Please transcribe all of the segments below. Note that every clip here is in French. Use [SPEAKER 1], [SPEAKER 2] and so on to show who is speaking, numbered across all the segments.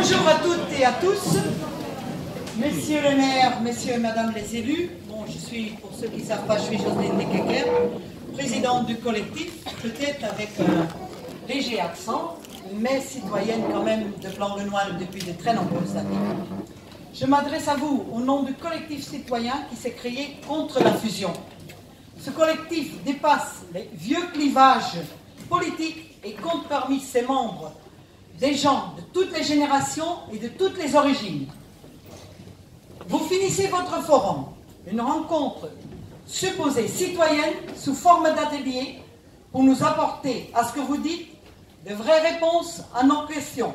[SPEAKER 1] Bonjour à toutes et à tous, messieurs les maires, messieurs et madame les élus. Bon, je suis, pour ceux qui ne savent pas, je suis Jocelyne Dekeker, présidente du collectif, peut-être avec un léger accent, mais citoyenne quand même de Planguenoil depuis de très nombreuses années. Je m'adresse à vous au nom du collectif citoyen qui s'est créé contre la fusion. Ce collectif dépasse les vieux clivages politiques et compte parmi ses membres des gens de toutes les générations et de toutes les origines. Vous finissez votre forum, une rencontre supposée citoyenne sous forme d'atelier pour nous apporter, à ce que vous dites, de vraies réponses à nos questions.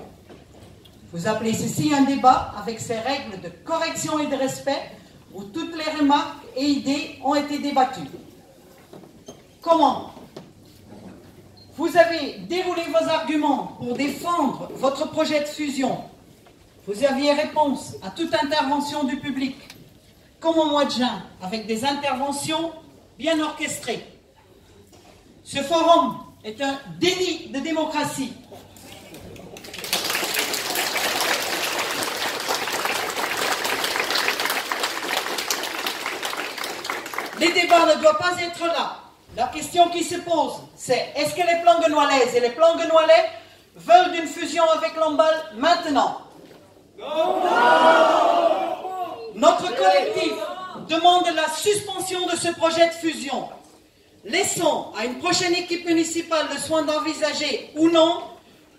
[SPEAKER 1] Vous appelez ceci un débat avec ses règles de correction et de respect où toutes les remarques et idées ont été débattues. Comment ? Vous avez déroulé vos arguments pour défendre votre projet de fusion. Vous aviez réponse à toute intervention du public, comme au mois de juin, avec des interventions bien orchestrées. Ce forum est un déni de démocratie. Les débats ne doivent pas être là. La question qui se pose, c'est est-ce que les Planguenoilaises et les Planguenoilais veulent d'une fusion avec Lamballe maintenant? Non. Notre collectif demande la suspension de ce projet de fusion. Laissons à une prochaine équipe municipale le soin d'envisager ou non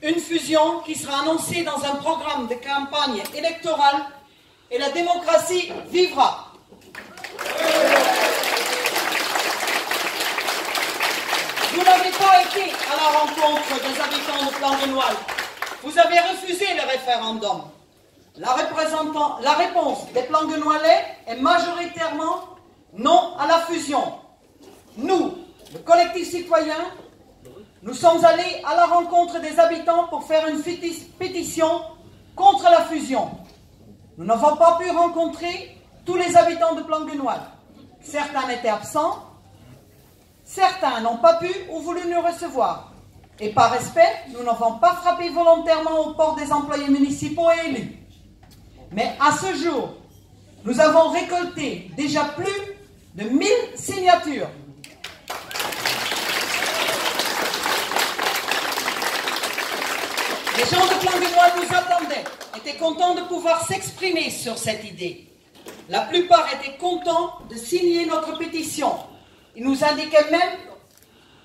[SPEAKER 1] une fusion qui sera annoncée dans un programme de campagne électorale et la démocratie vivra. Vous n'avez pas été à la rencontre des habitants de Planguenoil. Vous avez refusé le référendum. La réponse des Planguenoilais est majoritairement non à la fusion. Nous, le collectif citoyen, nous sommes allés à la rencontre des habitants pour faire une pétition contre la fusion. Nous n'avons pas pu rencontrer tous les habitants de Planguenoil. Certains étaient absents. Certains n'ont pas pu ou voulu nous recevoir. Et par respect, nous n'avons pas frappé volontairement aux portes des employés municipaux et élus. Mais à ce jour, nous avons récolté déjà plus de 1000 signatures. Les gens de Planguenoil nous attendaient, étaient contents de pouvoir s'exprimer sur cette idée. La plupart étaient contents de signer notre pétition. Ils nous indiquaient même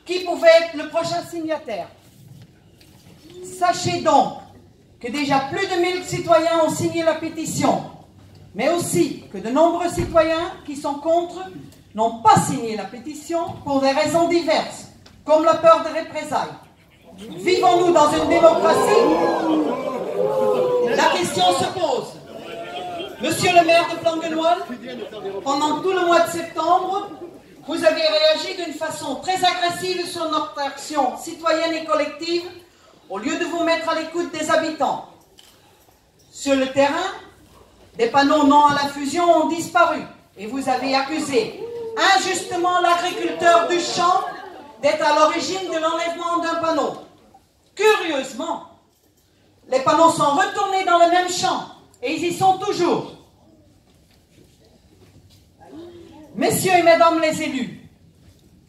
[SPEAKER 1] qui pouvait être le prochain signataire. Sachez donc que déjà plus de 1000 citoyens ont signé la pétition, mais aussi que de nombreux citoyens qui sont contre n'ont pas signé la pétition pour des raisons diverses, comme la peur de représailles. Vivons-nous dans une démocratie? La question se pose. Monsieur le maire de Planguenoil, pendant tout le mois de septembre, vous avez réagi d'une façon très agressive sur notre action citoyenne et collective au lieu de vous mettre à l'écoute des habitants. Sur le terrain, des panneaux non à la fusion ont disparu et vous avez accusé injustement l'agriculteur du champ d'être à l'origine de l'enlèvement d'un panneau. Curieusement, les panneaux sont retournés dans le même champ et ils y sont toujours. Messieurs et mesdames les élus,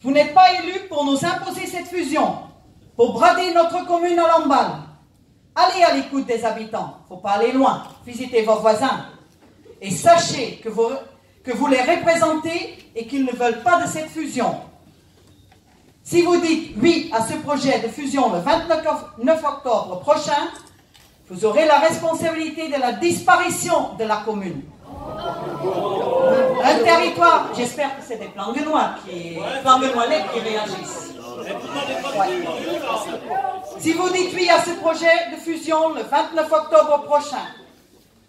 [SPEAKER 1] vous n'êtes pas élus pour nous imposer cette fusion, pour brader notre commune à Lamballe. Allez à l'écoute des habitants, il ne faut pas aller loin, visitez vos voisins. Et sachez que vous les représentez et qu'ils ne veulent pas de cette fusion. Si vous dites oui à ce projet de fusion le 29 octobre prochain, vous aurez la responsabilité de la disparition de la commune. Un territoire, j'espère que c'est des Planguenoilais qui réagissent. Ouais. Si vous dites oui à ce projet de fusion le 29 octobre prochain,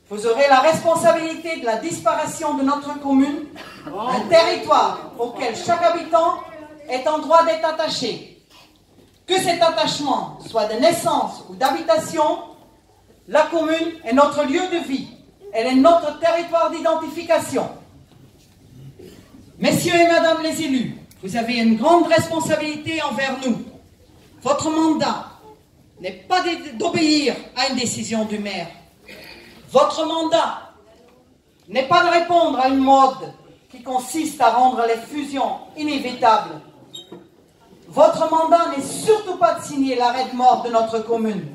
[SPEAKER 1] vous aurez la responsabilité de la disparition de notre commune, un territoire auquel chaque habitant est en droit d'être attaché. Que cet attachement soit de naissance ou d'habitation, la commune est notre lieu de vie. Elle est notre territoire d'identification. Messieurs et mesdames les élus, vous avez une grande responsabilité envers nous. Votre mandat n'est pas d'obéir à une décision du maire, Votre mandat n'est pas de répondre à une mode qui consiste à rendre les fusions inévitables. Votre mandat n'est surtout pas de signer l'arrêt de mort de notre commune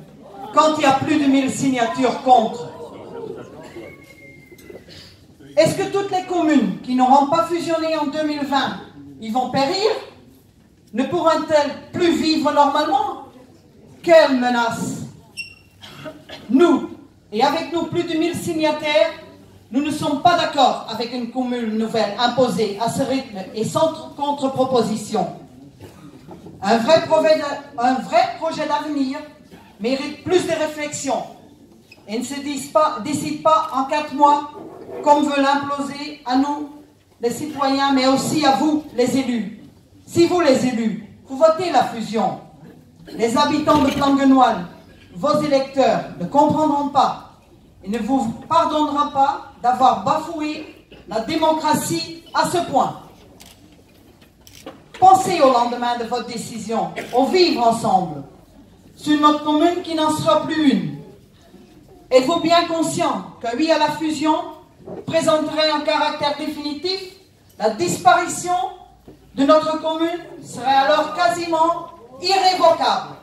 [SPEAKER 1] quand il y a plus de 1000 signatures contre. Est-ce que toutes les communes qui n'auront pas fusionné en 2020, ils vont périr? Ne pourront-elles plus vivre normalement? Quelle menace! Nous, et avec nous plus de 1000 signataires, nous ne sommes pas d'accord avec une commune nouvelle imposée à ce rythme et sans contre-proposition. Un vrai projet d'avenir mérite plus de réflexion et ne se décide pas en 4 mois comme veut l'imposer à nous, les citoyens, mais aussi à vous, les élus. Si vous, les élus, vous votez la fusion, les habitants de Planguenoil, vos électeurs, ne comprendront pas et ne vous pardonneront pas d'avoir bafoué la démocratie à ce point. Pensez au lendemain de votre décision, au vivre ensemble, sur notre commune qui n'en sera plus une. Êtes-vous bien conscient que oui à la fusion présenterait un caractère définitif? La disparition de notre commune serait alors quasiment irrévocable.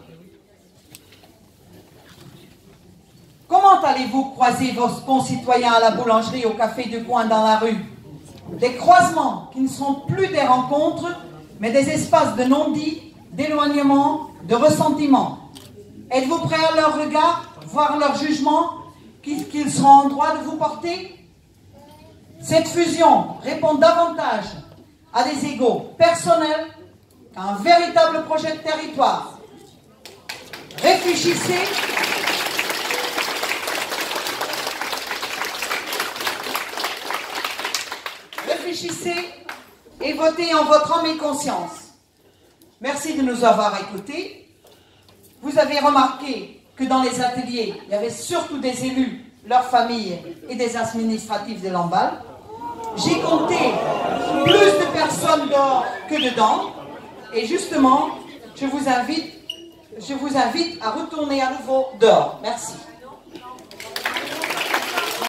[SPEAKER 1] Comment allez-vous croiser vos concitoyens à la boulangerie, au café du coin, dans la rue? Des croisements qui ne sont plus des rencontres, mais des espaces de non-dit, d'éloignement, de ressentiment. Êtes-vous prêts à leur regard, voir leur jugement, qu'ils seront en droit de vous porter? Cette fusion répond davantage à des égos personnels qu'à un véritable projet de territoire. Réfléchissez. Réfléchissez et votez en votre âme et conscience. Merci de nous avoir écoutés. Vous avez remarqué que dans les ateliers, il y avait surtout des élus, leurs familles et des administratifs de Lamballe. J'ai compté plus de personnes dehors que dedans. Et justement, je vous invite à retourner à nouveau dehors. Merci.